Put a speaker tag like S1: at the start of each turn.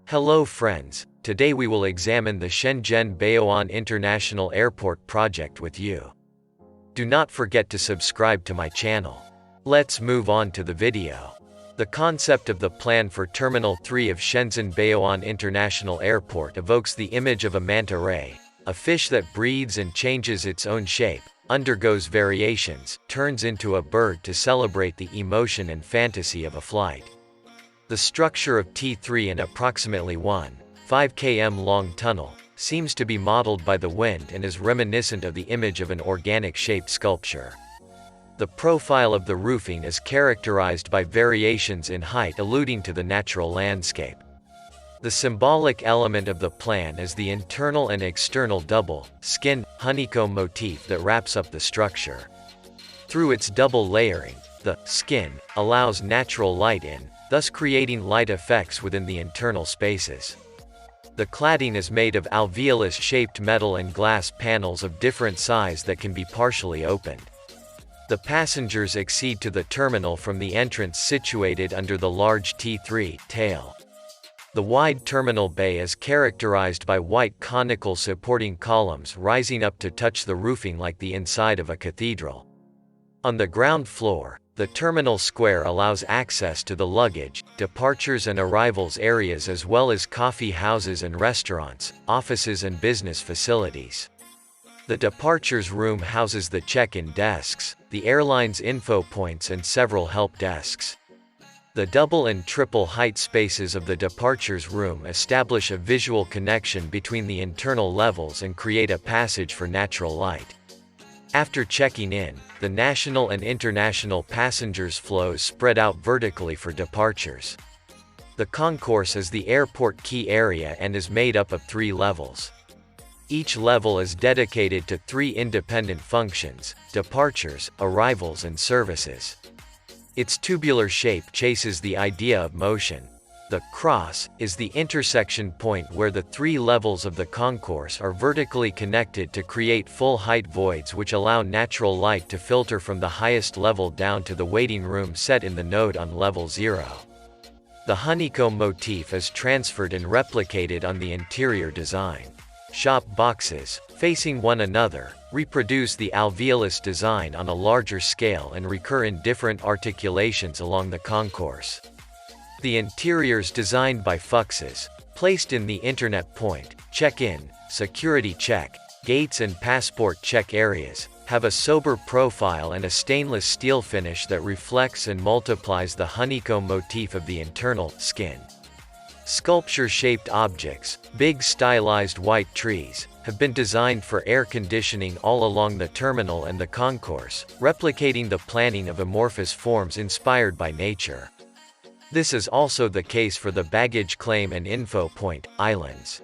S1: Hello friends, today we will examine the Shenzhen Baoan International Airport project with you. Do not forget to subscribe to my channel. Let's move on to the video. The concept of the plan for Terminal 3 of Shenzhen Baoan International Airport evokes the image of a manta ray, a fish that breathes and changes its own shape, undergoes variations, turns into a bird to celebrate the emotion and fantasy of a flight. The structure of T3, an approximately 1.5 km long tunnel, seems to be modeled by the wind and is reminiscent of the image of an organic-shaped sculpture. The profile of the roofing is characterized by variations in height alluding to the natural landscape. The symbolic element of the plan is the internal and external double-skinned honeycomb motif that wraps up the structure. Through its double layering, the skin allows natural light in, thus creating light effects within the internal spaces. The cladding is made of alveolus-shaped metal and glass panels of different size that can be partially opened. The passengers accede to the terminal from the entrance situated under the large T3 tail. The wide terminal bay is characterized by white conical supporting columns rising up to touch the roofing like the inside of a cathedral. On the ground floor, the terminal square allows access to the luggage, departures and arrivals areas as well as coffee houses and restaurants, offices and business facilities. The departures room houses the check-in desks, the airline's info points and several help desks. The double and triple height spaces of the departures room establish a visual connection between the internal levels and create a passage for natural light. After checking in, the national and international passengers flows spread out vertically for departures. The concourse is the airport key area and is made up of 3 levels. Each level is dedicated to 3 independent functions: departures, arrivals and services. Its tubular shape chases the idea of motion. The cross is the intersection point where the 3 levels of the concourse are vertically connected to create full-height voids which allow natural light to filter from the highest level down to the waiting room set in the node on level 0. The honeycomb motif is transferred and replicated on the interior design. Shop boxes, facing one another, reproduce the alveolus design on a larger scale and recur in different articulations along the concourse. The interiors designed by Fuxes, placed in the Internet Point, check-in, security check, gates and passport check areas, have a sober profile and a stainless steel finish that reflects and multiplies the honeycomb motif of the internal skin. Sculpture-shaped objects, big stylized white trees, have been designed for air conditioning all along the terminal and the concourse, replicating the planning of amorphous forms inspired by nature. This is also the case for the baggage claim and info point islands.